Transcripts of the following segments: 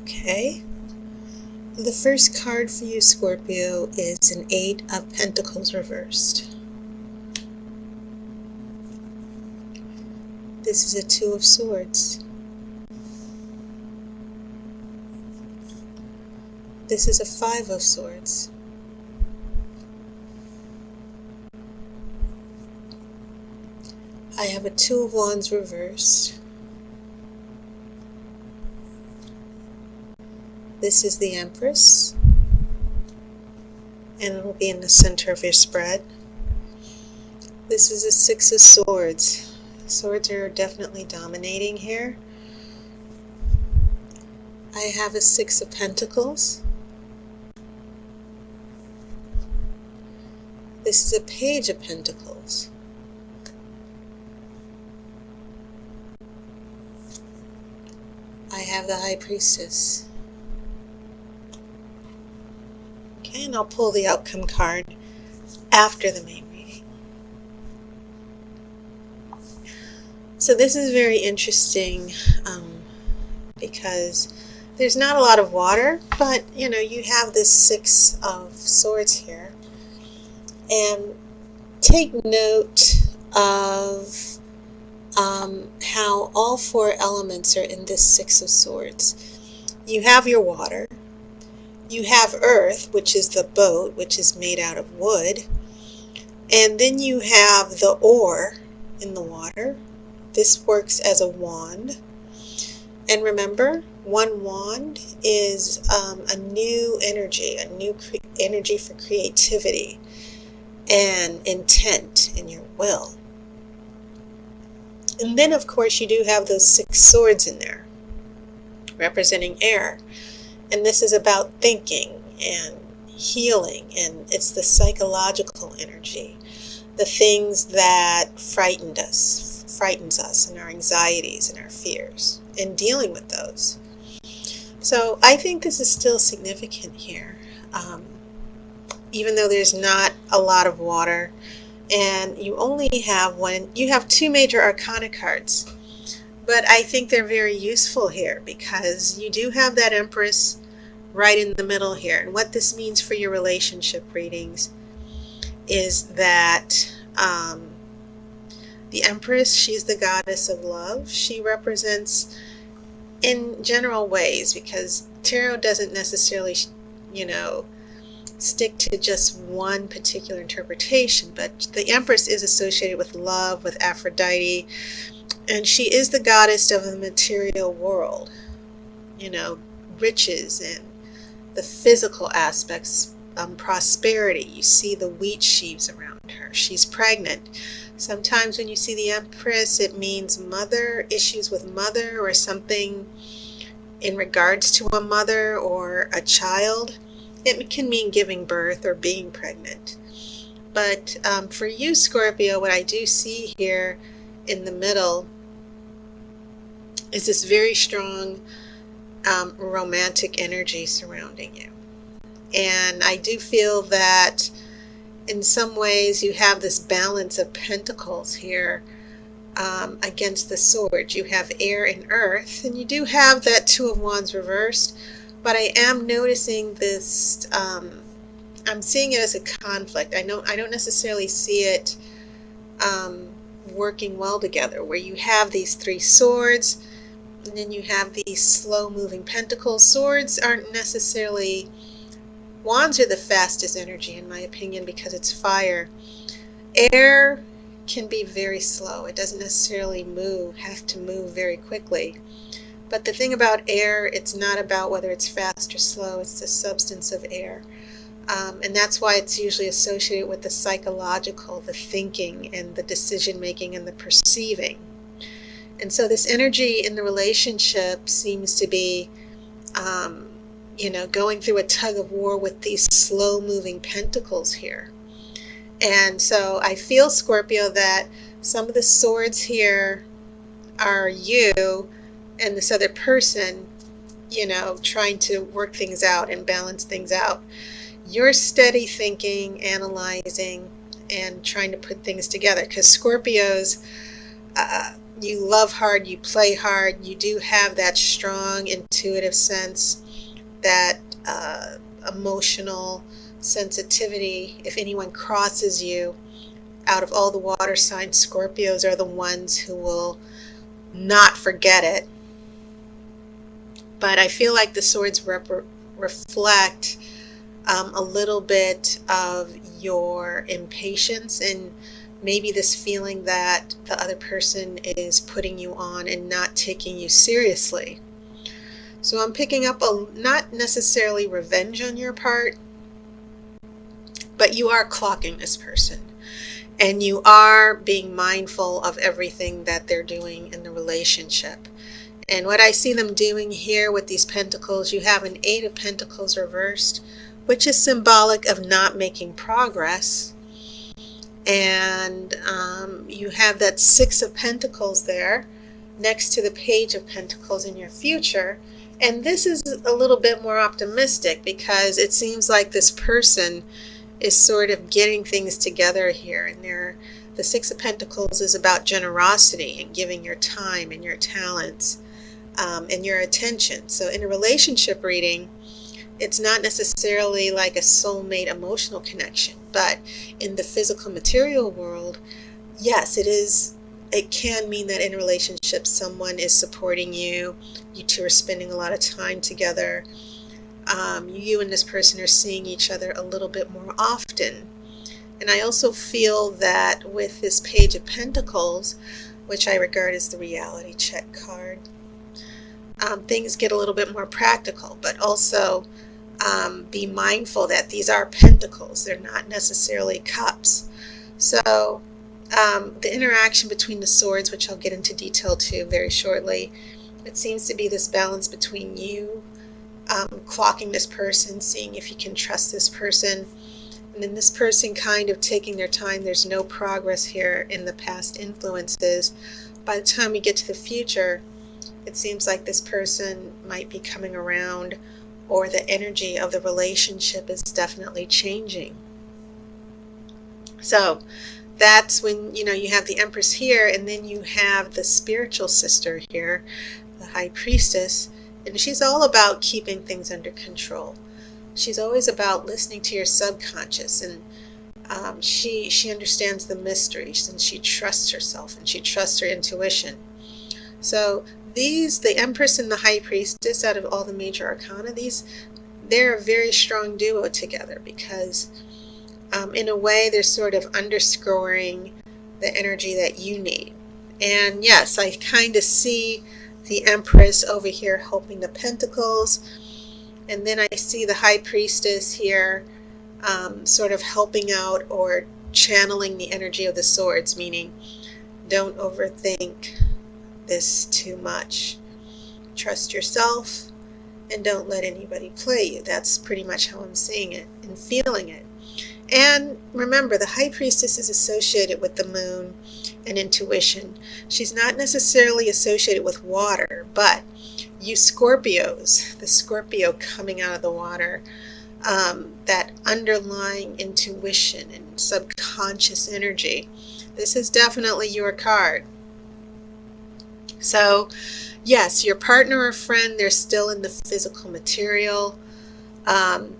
Okay. The first card for you, Scorpio, is an Eight of Pentacles reversed. This is a Two of Swords. This is a Five of Swords. I have a Two of Wands reversed. This is the Empress, and it will be in the center of your spread. This is a Six of Swords. Swords are definitely dominating here. I have a Six of Pentacles. This is a Page of Pentacles. I have the High Priestess. Okay, and I'll pull the outcome card after the main reading. So this is very interesting because there's not a lot of water, but you have this Six of Swords here. And take note of how all four elements are in this Six of Swords. You have your water. You have earth, which is the boat, which is made out of wood. And then you have the oar in the water. This works as a wand. And remember, one wand is a new energy, energy for creativity and intent in your will. And then, of course, you do have those Six Swords in there, representing air. And this is about thinking and healing, and it's the psychological energy, the things that frightens us, and our anxieties and our fears, and dealing with those. So I think this is still significant here, even though there's not a lot of water, and you only have you have two major arcana cards. But I think they're very useful here because you do have that Empress right in the middle here. And what this means for your relationship readings is that the Empress, she's the goddess of love. She represents in general ways, because tarot doesn't necessarily, stick to just one particular interpretation. But the Empress is associated with love, with Aphrodite. And she is the goddess of the material world, riches and the physical aspects, prosperity. You see the wheat sheaves around her. She's pregnant. Sometimes when you see the Empress, it means issues with mother, or something in regards to a mother or a child. It can mean giving birth or being pregnant. But for you, Scorpio, what I do see here in the middle is this very strong romantic energy surrounding you. And I do feel that in some ways you have this balance of pentacles here against the swords. You have air and earth, and you do have that Two of Wands reversed, but I am noticing this, I'm seeing it as a conflict. I don't necessarily see it working well together, where you have these three swords, and then you have these slow-moving pentacles. Swords aren't necessarily... Wands are the fastest energy, in my opinion, because it's fire. Air can be very slow. It doesn't necessarily have to move very quickly. But the thing about air, it's not about whether it's fast or slow. It's the substance of air. And that's why it's usually associated with the psychological, the thinking, and the decision-making, and the perceiving. And so this energy in the relationship seems to be, going through a tug of war with these slow-moving pentacles here. And so I feel, Scorpio, that some of the swords here are you and this other person, trying to work things out and balance things out. You're steady thinking, analyzing, and trying to put things together. Because Scorpios, You love hard, you play hard, you do have that strong intuitive sense, that emotional sensitivity. If anyone crosses you, out of all the water signs, Scorpios are the ones who will not forget it. But I feel like the swords reflect a little bit of your impatience and maybe this feeling that the other person is putting you on and not taking you seriously. So I'm picking up not necessarily revenge on your part, but you are clocking this person. And you are being mindful of everything that they're doing in the relationship. And what I see them doing here with these pentacles, you have an 8 of Pentacles reversed, which is symbolic of not making progress. And you have that 6 of Pentacles there next to the Page of Pentacles in your future. And this is a little bit more optimistic because it seems like this person is sort of getting things together here. And the 6 of Pentacles is about generosity and giving your time and your talents and your attention. So in a relationship reading, it's not necessarily like a soulmate emotional connection, but in the physical material world, yes, it is. It can mean that in a relationship, someone is supporting you. You two are spending a lot of time together. You and this person are seeing each other a little bit more often. And I also feel that with this Page of Pentacles, which I regard as the reality check card, things get a little bit more practical, but also be mindful that these are pentacles. They're not necessarily cups. So the interaction between the swords, which I'll get into detail too very shortly, it seems to be this balance between you clocking this person, seeing if you can trust this person, and then this person kind of taking their time. There's no progress here in the past influences. By the time we get to the future, it seems like this person might be coming around, or the energy of the relationship is definitely changing. So that's when, you have the Empress here, and then you have the spiritual sister here, the High Priestess, and she's all about keeping things under control. She's always about listening to your subconscious, and she understands the mysteries, and she trusts herself, and she trusts her intuition. So the Empress and the High Priestess, out of all the major arcana, they're a very strong duo together because in a way they're sort of underscoring the energy that you need. And yes, I kind of see the Empress over here helping the Pentacles, and then I see the High Priestess here sort of helping out or channeling the energy of the swords, meaning don't overthink this too much. Trust yourself and don't let anybody play you. That's pretty much how I'm seeing it and feeling it. And remember, the High Priestess is associated with the moon and intuition. She's not necessarily associated with water, but you Scorpios, the Scorpio coming out of the water, that underlying intuition and subconscious energy, this is definitely your card. So yes, your partner or friend, they're still in the physical material.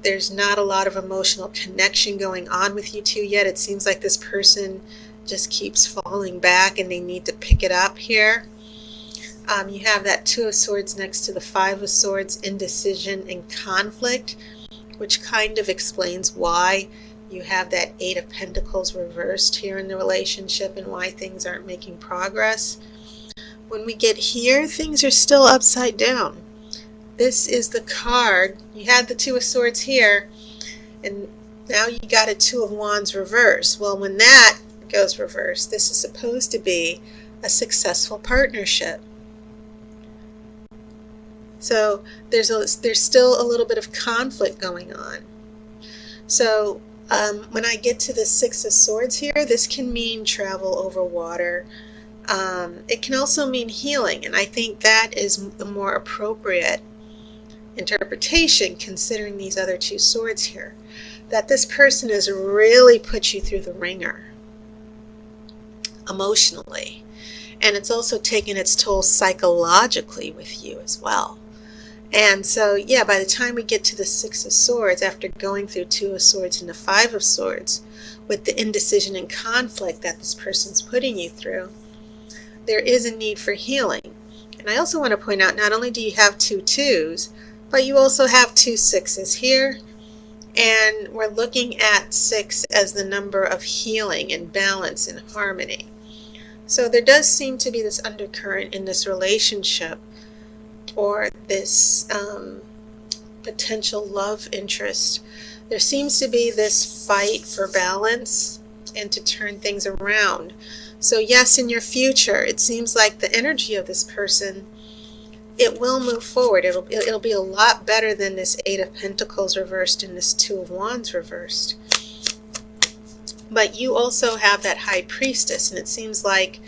There's not a lot of emotional connection going on with you two yet. It seems like this person just keeps falling back and they need to pick it up here. You have that 2 of Swords next to the 5 of Swords, indecision and conflict, which kind of explains why you have that 8 of Pentacles reversed here in the relationship and why things aren't making progress. When we get here, things are still upside down. This is the card. You had the 2 of Swords here, and now you got a 2 of Wands reverse. Well, when that goes reverse, this is supposed to be a successful partnership. So there's still a little bit of conflict going on. So when I get to the 6 of Swords here, this can mean travel over water. It can also mean healing, and I think that is the more appropriate interpretation considering these other 2 swords here. That this person has really put you through the ringer emotionally, And it's also taken its toll psychologically with you as well. And so, yeah, by the time we get to the Six of Swords, after going through Two of Swords and the Five of Swords, with the indecision and conflict that this person's putting you through, there is a need for healing. And I also want to point out, not only do you have two twos, but you also have two sixes here. And we're looking at 6 as the number of healing and balance and harmony. So there does seem to be this undercurrent in this relationship, or this potential love interest. There seems to be this fight for balance and to turn things around. So yes, in your future, it seems like the energy of this person, it will move forward. It'll be a lot better than this Eight of Pentacles reversed and this Two of Wands reversed. But you also have that High Priestess, and it seems like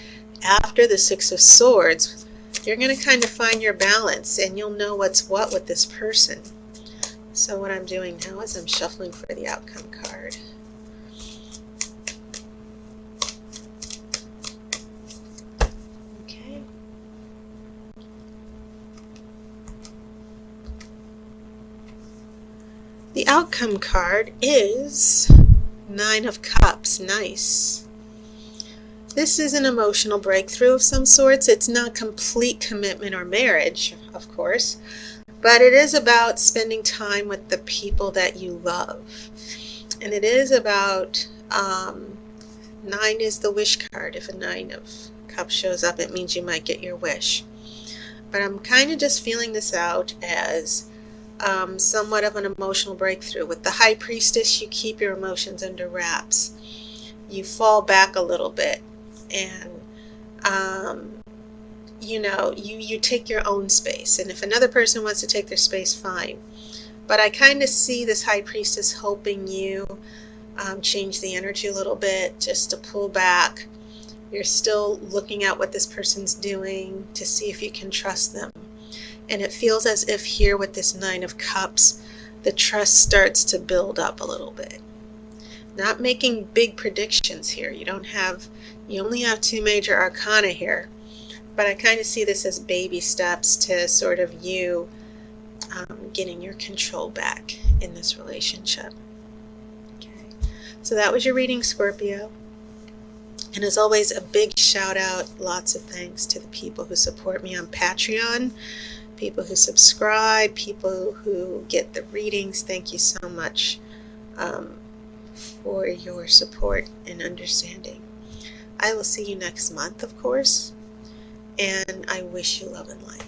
after the Six of Swords, you're going to kind of find your balance, and you'll know what's what with this person. So what I'm doing now is I'm shuffling for the outcome card. Okay. The outcome card is Nine of Cups. Nice. This is an emotional breakthrough of some sorts. It's not complete commitment or marriage, of course, but it is about spending time with the people that you love. And it is about, 9 is the wish card. If a Nine of Cups shows up, it means you might get your wish. But I'm kind of just feeling this out as somewhat of an emotional breakthrough. With the High Priestess, you keep your emotions under wraps. You fall back a little bit. And, you know, you take your own space. And if another person wants to take their space, fine. But I kind of see this High Priestess helping you change the energy a little bit, just to pull back. You're still looking at what this person's doing to see if you can trust them. And it feels as if here with this Nine of Cups, the trust starts to build up a little bit. Not making big predictions here. You only have 2 major arcana here. But I kind of see this as baby steps to sort of you getting your control back in this relationship. Okay. So that was your reading, Scorpio. And as always, a big shout out, lots of thanks to the people who support me on Patreon, people who subscribe, people who get the readings. Thank you so much for your support and understanding. I will see you next month, of course, and I wish you love and light.